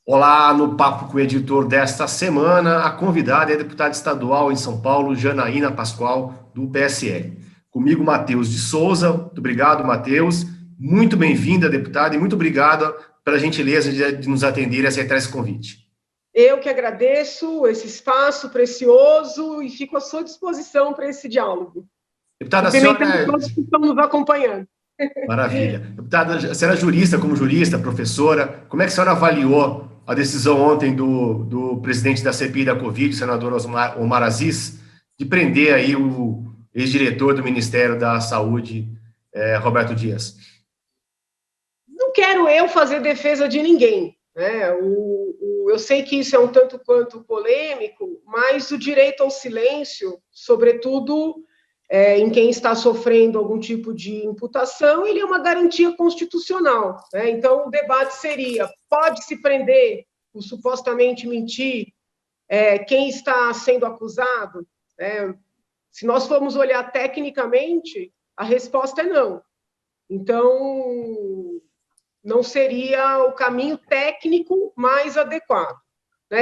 Olá, no Papo com o Editor desta semana, a convidada é a deputada estadual em São Paulo, Janaína Pascoal, do PSL. Comigo, Matheus de Souza. Muito obrigado, Matheus. Muito bem-vinda, deputada, e muito obrigada pela gentileza de nos atender e aceitar esse convite. Eu que agradeço esse espaço precioso e fico à sua disposição para esse diálogo. Deputada, a senhora... todos que estão nos acompanhando. Maravilha. Deputada, a senhora é jurista, como jurista, professora, como é que a senhora avaliou a decisão ontem do presidente da CPI da Covid, o senador Omar Aziz, de prender aí o ex-diretor do Ministério da Saúde, Roberto Dias? Não quero eu fazer defesa de ninguém, né? Eu sei que isso é um tanto quanto polêmico, mas o direito ao silêncio, sobretudo em quem está sofrendo algum tipo de imputação, ele é uma garantia constitucional, né? Então, o debate seria, pode-se prender por supostamente mentir quem está sendo acusado? Se nós formos olhar tecnicamente, a resposta é não. Então, não seria o caminho técnico mais adequado.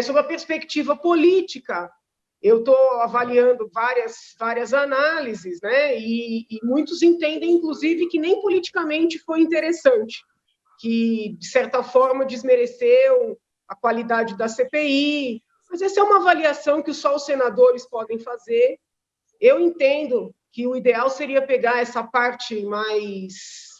Sob a perspectiva política, eu estou avaliando várias análises, né? E muitos entendem, inclusive, que nem politicamente foi interessante, que, de certa forma, desmereceu a qualidade da CPI, mas essa é uma avaliação que só os senadores podem fazer. Eu entendo que o ideal seria pegar essa parte mais,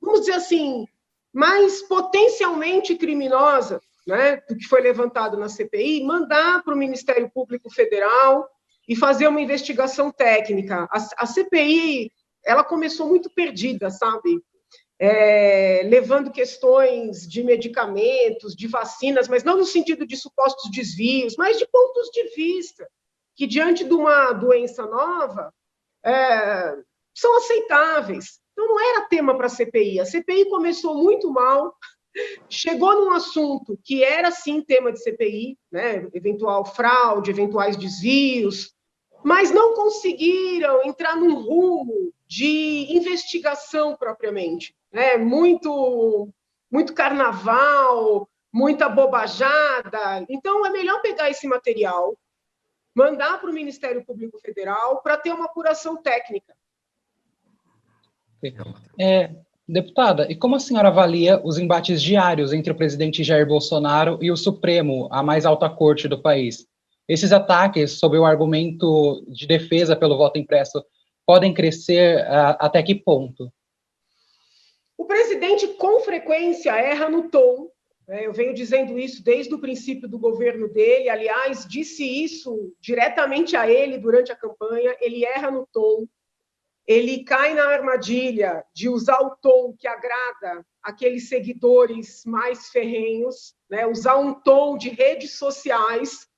vamos dizer assim, mais potencialmente criminosa, né, do que foi levantado na CPI, mandar para o Ministério Público Federal e fazer uma investigação técnica. A CPI, ela começou muito perdida, sabe? Levando questões de medicamentos, de vacinas, mas não no sentido de supostos desvios, mas de pontos de vista, que diante de uma doença nova, são aceitáveis. Então, não era tema para a CPI. A CPI começou muito mal, chegou num assunto que era, sim, tema de CPI, né? Eventual fraude, eventuais desvios, mas não conseguiram entrar num rumo de investigação propriamente, né? Muito carnaval, muita bobajada. Então, é melhor pegar esse material, mandar para o Ministério Público Federal para ter uma apuração técnica. Deputada, e como a senhora avalia os embates diários entre o presidente Jair Bolsonaro e o Supremo, a mais alta corte do país? Esses ataques, sob o argumento de defesa pelo voto impresso, podem crescer até que ponto? O presidente, com frequência, erra no tom. Eu venho dizendo isso desde o princípio do governo dele. Aliás, disse isso diretamente a ele durante a campanha. Ele erra no tom. Ele cai na armadilha de usar o tom que agrada aqueles seguidores mais ferrenhos, né? Usar um tom de redes sociais,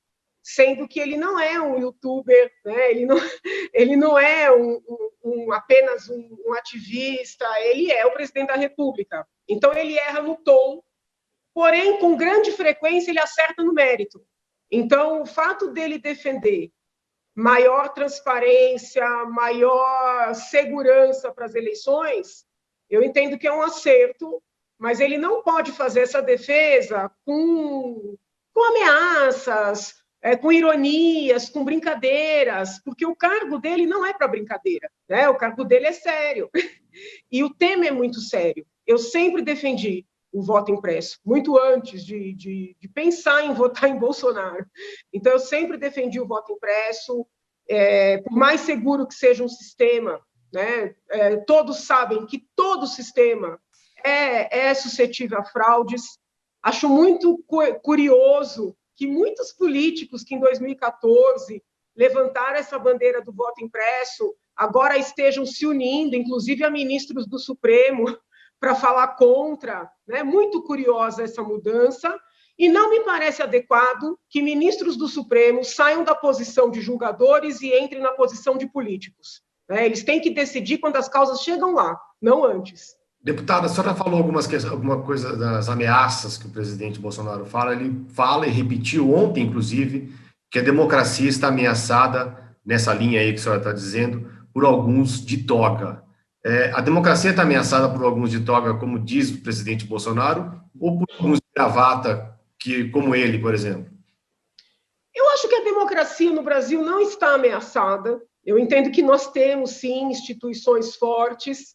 sendo que ele não é um youtuber, né? Ele não é apenas um ativista, ele é o presidente da República. Então, ele erra no tom, porém, com grande frequência, ele acerta no mérito. Então, o fato dele defender maior transparência, maior segurança para as eleições, eu entendo que é um acerto, mas ele não pode fazer essa defesa com ameaças, com ironias, com brincadeiras, porque o cargo dele não é para brincadeira, né? O cargo dele é sério. E o tema é muito sério. Eu sempre defendi o voto impresso, muito antes de pensar em votar em Bolsonaro. Então, eu sempre defendi o voto impresso, por mais seguro que seja um sistema, né? Todos sabem que todo sistema é suscetível a fraudes. Acho muito curioso que muitos políticos que em 2014 levantaram essa bandeira do voto impresso agora estejam se unindo, inclusive a ministros do Supremo, para falar contra, né? Muito curiosa essa mudança, e não me parece adequado que ministros do Supremo saiam da posição de julgadores e entrem na posição de políticos, né? Eles têm que decidir quando as causas chegam lá, não antes. Deputada, a senhora falou alguma coisa das ameaças que o presidente Bolsonaro fala. Ele fala e repetiu ontem, inclusive, que a democracia está ameaçada, nessa linha aí que a senhora está dizendo, por alguns de toga. A democracia está ameaçada por alguns de toga, como diz o presidente Bolsonaro, ou por alguns de gravata como ele, por exemplo? Eu acho que a democracia no Brasil não está ameaçada. Eu entendo que nós temos, sim, instituições fortes,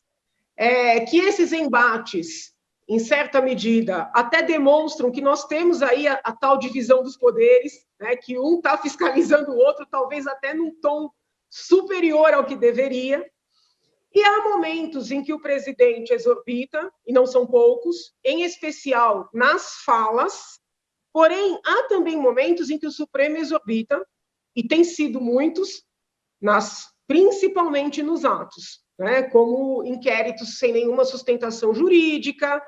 que esses embates, em certa medida, até demonstram que nós temos aí a tal divisão dos poderes, né, que um está fiscalizando o outro, talvez até num tom superior ao que deveria. E há momentos em que o presidente exorbita, e não são poucos, em especial nas falas, porém, há também momentos em que o Supremo exorbita, e tem sido muitos, principalmente nos atos, né? Como inquéritos sem nenhuma sustentação jurídica,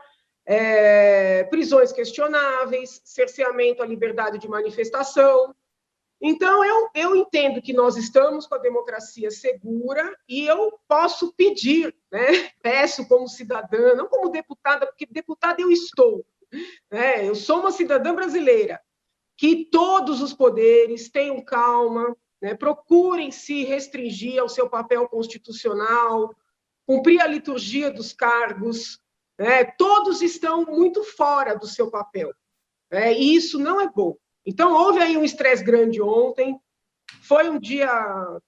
prisões questionáveis, cerceamento à liberdade de manifestação. Então, eu entendo que nós estamos com a democracia segura e eu posso pedir, né? Peço como cidadã, não como deputada, porque deputada eu estou, né? Eu sou uma cidadã brasileira, que todos os poderes tenham calma, né? Procurem se restringir ao seu papel constitucional, cumprir a liturgia dos cargos, né? Todos estão muito fora do seu papel, né? E isso não é bom. Então, houve aí um estresse grande ontem, foi um dia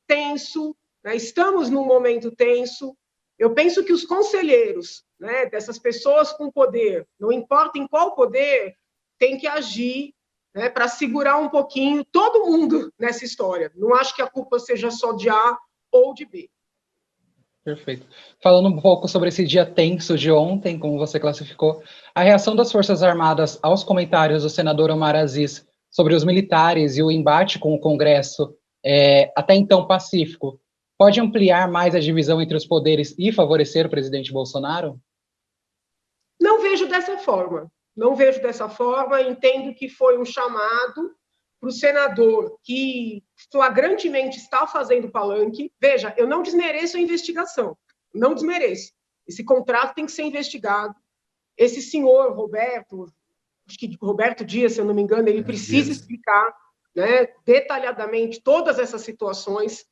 tenso, né? Estamos num momento tenso. Eu penso que os conselheiros, né, dessas pessoas com poder, não importa em qual poder, tem que agir, né, para segurar um pouquinho todo mundo nessa história. Não acho que a culpa seja só de A ou de B. Perfeito. Falando um pouco sobre esse dia tenso de ontem, como você classificou, a reação das Forças Armadas aos comentários do senador Omar Aziz sobre os militares e o embate com o Congresso, até então pacífico, pode ampliar mais a divisão entre os poderes e favorecer o presidente Bolsonaro? Não vejo dessa forma. Não vejo dessa forma. Entendo que foi um chamado para o senador que flagrantemente está fazendo palanque. Veja, eu não desmereço a investigação. Não desmereço. Esse contrato tem que ser investigado. Esse senhor, Roberto, acho que Roberto Dias, se eu não me engano, ele precisa explicar, né, detalhadamente todas essas situações,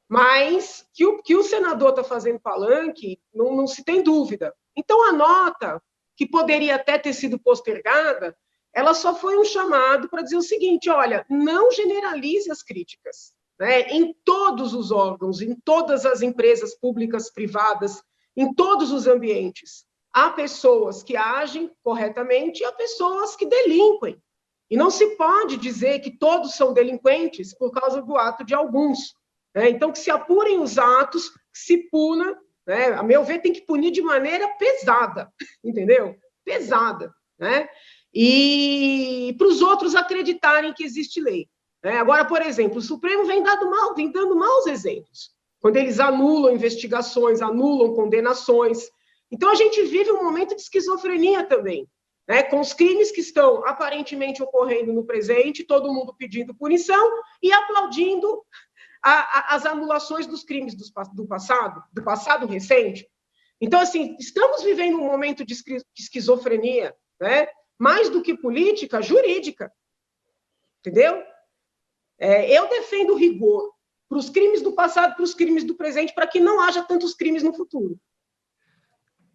mas que o senador está fazendo palanque, não se tem dúvida. Então, a nota, que poderia até ter sido postergada, ela só foi um chamado para dizer o seguinte: olha, não generalize as críticas, né, em todos os órgãos, em todas as empresas públicas, privadas, em todos os ambientes. Há pessoas que agem corretamente e há pessoas que delinquem. E não se pode dizer que todos são delinquentes por causa do ato de alguns, né? Então, que se apurem os atos, que se puna, né? A meu ver, tem que punir de maneira pesada, entendeu? Pesada, né? E para os outros acreditarem que existe lei, né? Agora, por exemplo, o Supremo vem dando maus exemplos, quando eles anulam investigações, anulam condenações. Então, a gente vive um momento de esquizofrenia também, né? Com os crimes que estão aparentemente ocorrendo no presente, todo mundo pedindo punição e aplaudindo as anulações dos crimes do passado recente. Então, assim, estamos vivendo um momento de esquizofrenia, né? Mais do que política, jurídica, entendeu? Eu defendo rigor para os crimes do passado, para os crimes do presente, para que não haja tantos crimes no futuro.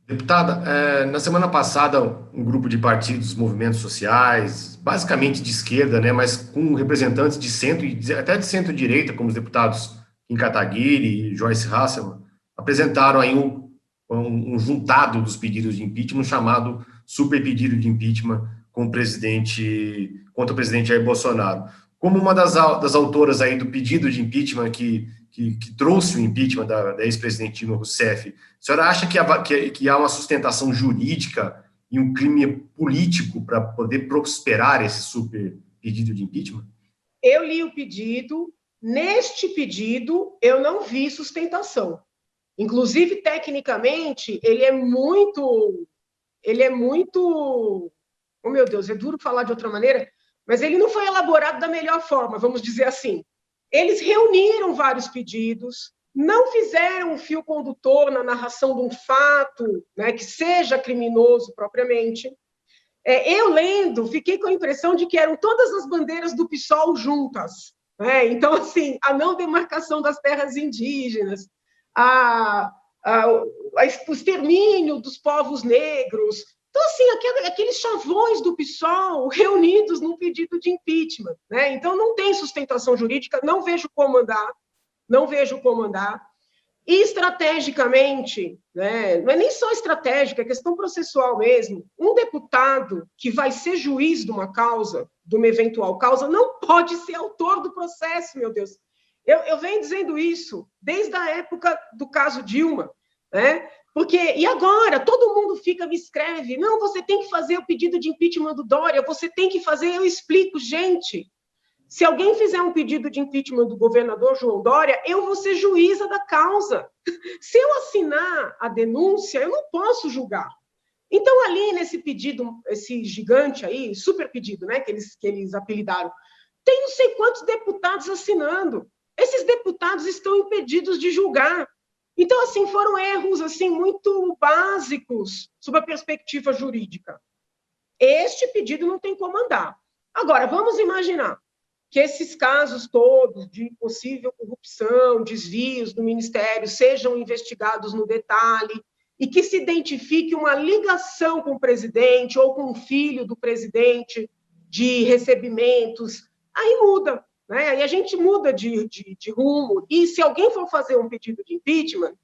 Deputada, na semana passada, um grupo de partidos, movimentos sociais, basicamente de esquerda, né, mas com representantes de centro e até de centro-direita, como os deputados Kim Kataguiri e Joyce Hasselmann, apresentaram aí um juntado dos pedidos de impeachment, chamado super pedido de impeachment contra o presidente Jair Bolsonaro. Como uma das autoras aí do pedido de impeachment que trouxe o impeachment da ex-presidente Dilma Rousseff, a senhora acha que há uma sustentação jurídica e um crime político para poder prosperar esse super pedido de impeachment? Eu li o pedido. Neste pedido, eu não vi sustentação. Inclusive, tecnicamente, ele é muito... Oh, meu Deus, é duro falar de outra maneira, mas ele não foi elaborado da melhor forma, vamos dizer assim. Eles reuniram vários pedidos, não fizeram um fio condutor na narração de um fato, né, que seja criminoso propriamente. Eu lendo, fiquei com a impressão de que eram todas as bandeiras do PSOL juntas, né? Então, assim, a não demarcação das terras indígenas, o extermínio dos povos negros, Então, assim, aqueles chavões do PSOL reunidos num pedido de impeachment, né? Então, não tem sustentação jurídica, não vejo como andar, não vejo como andar. E, estrategicamente, né, não é nem só estratégica, é questão processual mesmo, um deputado que vai ser juiz de uma causa, de uma eventual causa, não pode ser autor do processo, meu Deus. Eu venho dizendo isso desde a época do caso Dilma, né? Porque, e agora? Todo mundo me escreve, não, você tem que fazer o pedido de impeachment do Dória, você tem que fazer, eu explico, gente, se alguém fizer um pedido de impeachment do governador João Dória, eu vou ser juíza da causa. Se eu assinar a denúncia, eu não posso julgar. Então, ali nesse pedido, esse gigante aí, super pedido, né, que eles apelidaram, tem não sei quantos deputados assinando. Esses deputados estão impedidos de julgar. Então, assim, foram erros assim muito básicos sob a perspectiva jurídica. Este pedido não tem como andar. Agora, vamos imaginar que esses casos todos de possível corrupção, desvios do Ministério, sejam investigados no detalhe e que se identifique uma ligação com o presidente ou com o filho do presidente de recebimentos, aí muda, né? Aí a gente muda de rumo. E se alguém for fazer um pedido de impeachment,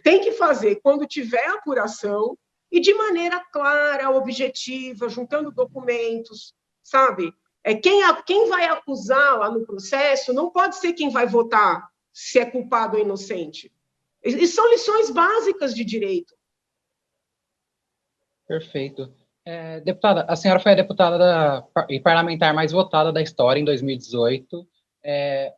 tem que fazer quando tiver apuração e de maneira clara, objetiva, juntando documentos, sabe? Quem vai acusar lá no processo não pode ser quem vai votar se é culpado ou inocente. E são lições básicas de direito. Perfeito. Deputada, a senhora foi a deputada e parlamentar mais votada da história em 2018.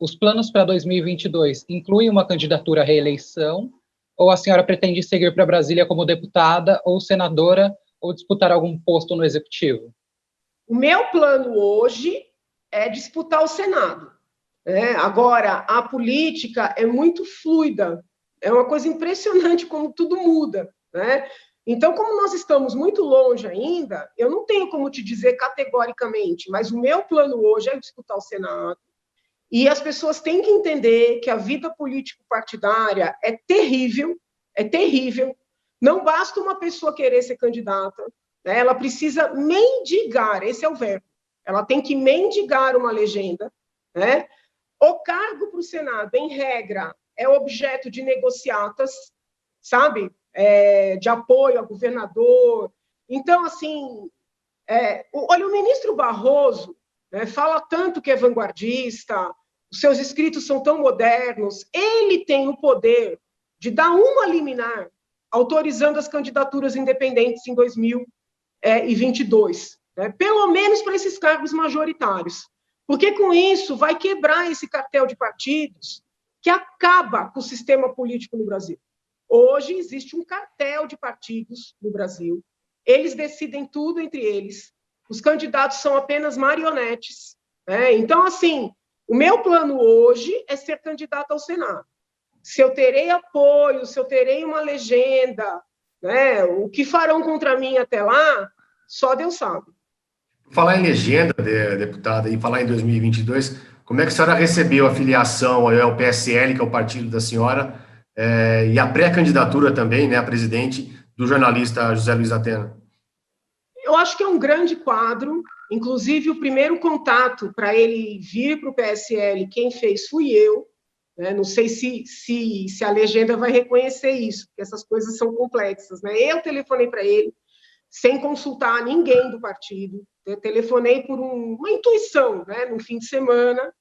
Os planos para 2022 incluem uma candidatura à reeleição, ou a senhora pretende seguir para Brasília como deputada ou senadora, ou disputar algum posto no Executivo? O meu plano hoje é disputar o Senado. Agora, a política é muito fluida, é uma coisa impressionante como tudo muda, né? Então, como nós estamos muito longe ainda, eu não tenho como te dizer categoricamente, mas o meu plano hoje é disputar o Senado, e as pessoas têm que entender que a vida político-partidária é terrível, não basta uma pessoa querer ser candidata, né? Ela precisa mendigar, esse é o verbo, ela tem que mendigar uma legenda, né? O cargo para o Senado, em regra, é objeto de negociatas, sabe? De apoio a governador. Então, assim, olha, o ministro Barroso, né, fala tanto que é vanguardista, os seus escritos são tão modernos, ele tem o poder de dar uma liminar autorizando as candidaturas independentes em 2022, né, pelo menos para esses cargos majoritários. Porque, com isso, vai quebrar esse cartel de partidos que acaba com o sistema político no Brasil. Hoje, existe um cartel de partidos no Brasil, eles decidem tudo entre eles, os candidatos são apenas marionetes, né? Então, assim, o meu plano hoje é ser candidata ao Senado. Se eu terei apoio, se eu terei uma legenda, né? O que farão contra mim até lá, só Deus sabe. Falar em legenda, deputada, e falar em 2022, como é que a senhora recebeu a filiação ao PSL, que é o partido da senhora, e a pré-candidatura também, né, a presidente, do jornalista José Luiz Atena? Eu acho que é um grande quadro, inclusive o primeiro contato para ele vir para o PSL, quem fez fui eu, né? Não sei se a legenda vai reconhecer isso, porque essas coisas são complexas, né? Eu telefonei para ele, sem consultar ninguém do partido, eu telefonei por uma intuição, né, no fim de semana,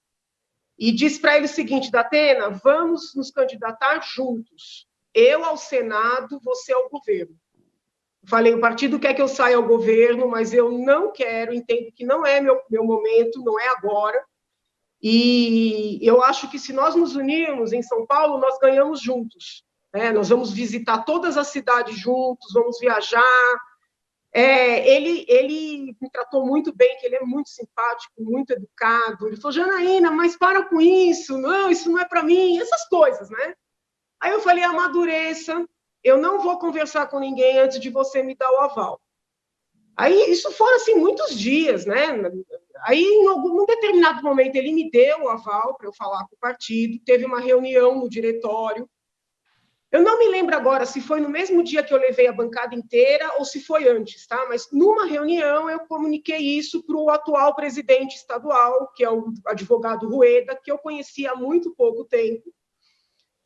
e disse para ele o seguinte: Datena, vamos nos candidatar juntos, eu ao Senado, você ao governo. Falei, o partido quer que eu saia ao governo, mas eu não quero, entendo que não é meu momento, não é agora, e eu acho que se nós nos unirmos em São Paulo, nós ganhamos juntos, né? Nós vamos visitar todas as cidades juntos, vamos viajar. Ele me tratou muito bem, que ele é muito simpático, muito educado. Ele falou: Janaína, mas para com isso, não, isso não é para mim, essas coisas, né? Aí eu falei: amadureça, eu não vou conversar com ninguém antes de você me dar o aval. Aí isso foram, assim, muitos dias, né? Aí, num determinado momento, ele me deu o aval para eu falar com o partido, teve uma reunião no diretório. Eu não me lembro agora se foi no mesmo dia que eu levei a bancada inteira ou se foi antes, tá? Mas numa reunião eu comuniquei isso para o atual presidente estadual, que é o advogado Rueda, que eu conhecia há muito pouco tempo.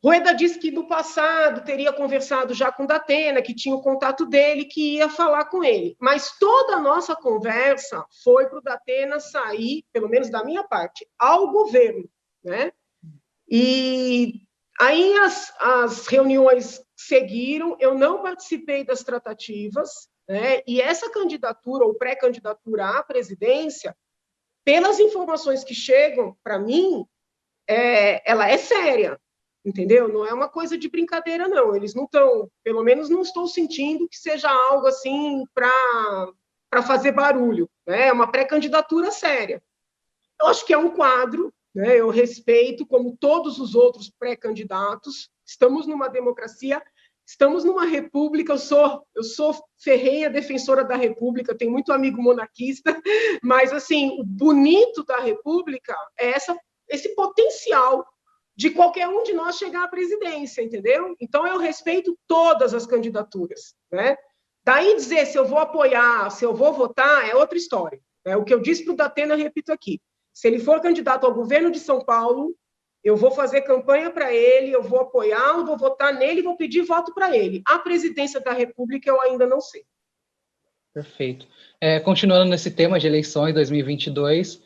Rueda disse que no passado teria conversado já com o Datena, que tinha o contato dele, que ia falar com ele. Mas toda a nossa conversa foi para o Datena sair, pelo menos da minha parte, ao governo, né? E aí as reuniões seguiram, eu não participei das tratativas, né? E essa candidatura ou pré-candidatura à presidência, pelas informações que chegam para mim, ela é séria, entendeu? Não é uma coisa de brincadeira, não. Eles não estão, pelo menos não estou sentindo que seja algo assim para fazer barulho, né? É uma pré-candidatura séria. Eu acho que é um quadro, né? Eu respeito, como todos os outros pré-candidatos, estamos numa democracia, estamos numa república, eu sou ferrenha defensora da república, tenho muito amigo monarquista, mas, assim, o bonito da república é esse potencial de qualquer um de nós chegar à presidência, entendeu? Então, eu respeito todas as candidaturas, né? Daí dizer se eu vou apoiar, se eu vou votar, é outra história. Né? O que eu disse para o Datena, eu repito aqui. Se ele for candidato ao governo de São Paulo, eu vou fazer campanha para ele, eu vou apoiar, eu vou votar nele, vou pedir voto para ele. A presidência da República eu ainda não sei. Perfeito. Continuando nesse tema de eleições 2022,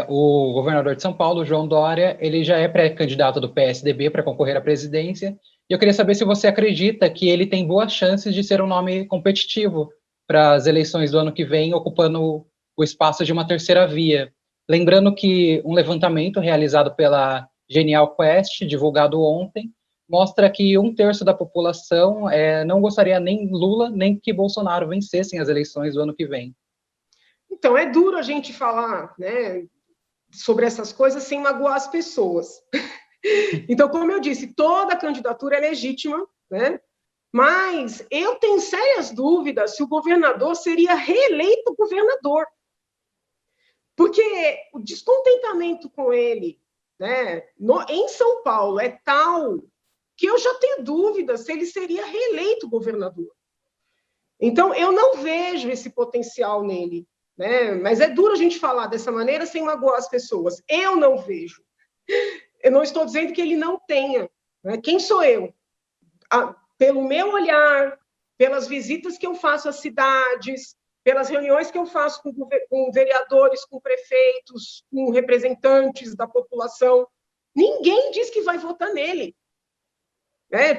o governador de São Paulo, João Dória, ele já é pré-candidato do PSDB para concorrer à presidência, e eu queria saber se você acredita que ele tem boas chances de ser um nome competitivo para as eleições do ano que vem, ocupando o espaço de uma terceira via. Lembrando que um levantamento realizado pela Genial Quest, divulgado ontem, mostra que 1/3 da população não gostaria nem Lula, nem que Bolsonaro vencessem as eleições do ano que vem. Então, é duro a gente falar, né, sobre essas coisas sem magoar as pessoas. Então, como eu disse, toda candidatura é legítima, né? Mas eu tenho sérias dúvidas se o governador seria reeleito governador. Porque o descontentamento com ele, né, em São Paulo é tal que eu já tenho dúvidas se ele seria reeleito governador. Então, eu não vejo esse potencial nele, né? Mas é duro a gente falar dessa maneira sem magoar as pessoas. Eu não vejo. Eu não estou dizendo que ele não tenha. Né? Quem sou eu? Pelo meu olhar, pelas visitas que eu faço às cidades, pelas reuniões que eu faço com vereadores, com prefeitos, com representantes da população, ninguém diz que vai votar nele.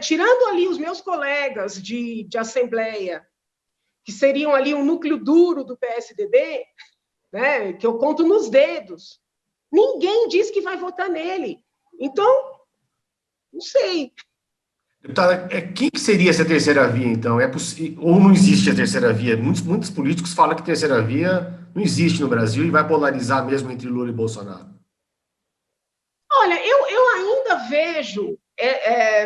Tirando ali os meus colegas de assembleia, que seriam ali um núcleo duro do PSDB, né, que eu conto nos dedos, ninguém diz que vai votar nele. Então, não sei. Deputada, quem que seria essa terceira via, então? Ou não existe a terceira via? Muitos políticos falam que a terceira via não existe no Brasil e vai polarizar mesmo entre Lula e Bolsonaro. Olha, eu ainda vejo,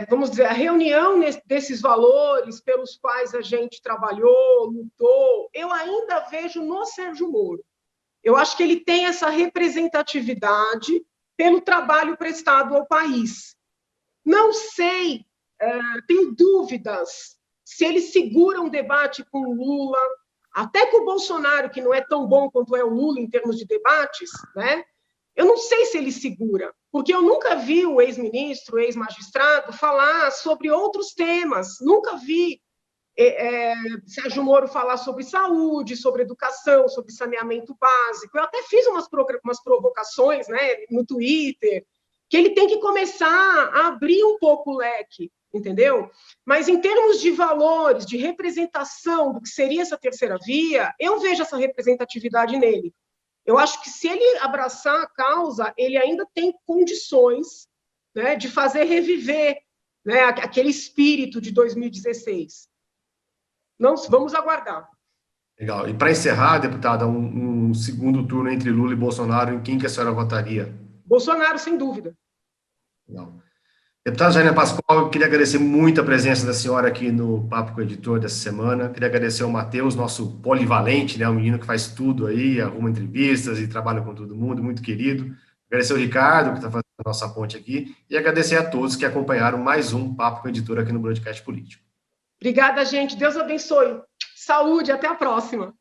vamos dizer, a reunião desses valores pelos quais a gente trabalhou, lutou, eu ainda vejo no Sérgio Moro. Eu acho que ele tem essa representatividade pelo trabalho prestado ao país. Não sei, tenho dúvidas se ele segura um debate com o Lula, até com o Bolsonaro, que não é tão bom quanto é o Lula em termos de debates, né? Eu não sei se ele segura, porque eu nunca vi o ex-ministro, ex-magistrado falar sobre outros temas, nunca vi Sérgio Moro falar sobre saúde, sobre educação, sobre saneamento básico. Eu até fiz umas provocações, né, no Twitter, que ele tem que começar a abrir um pouco o leque, entendeu? Mas em termos de valores, de representação do que seria essa terceira via, eu vejo essa representatividade nele. Eu acho que se ele abraçar a causa, ele ainda tem condições, né, de fazer reviver, né, aquele espírito de 2016. Não, vamos aguardar. Legal. E para encerrar, deputada, um segundo turno entre Lula e Bolsonaro, em quem que a senhora votaria? Bolsonaro, sem dúvida. Legal. Deputada Janaína Pascoal, eu queria agradecer muito a presença da senhora aqui no Papo com o Editor dessa semana. Queria agradecer ao Matheus, nosso polivalente, né, um menino que faz tudo aí, arruma entrevistas e trabalha com todo mundo, muito querido. Agradecer ao Ricardo, que está fazendo a nossa ponte aqui, e agradecer a todos que acompanharam mais um Papo com o Editor aqui no Broadcast Político. Obrigada, gente. Deus abençoe. Saúde, até a próxima.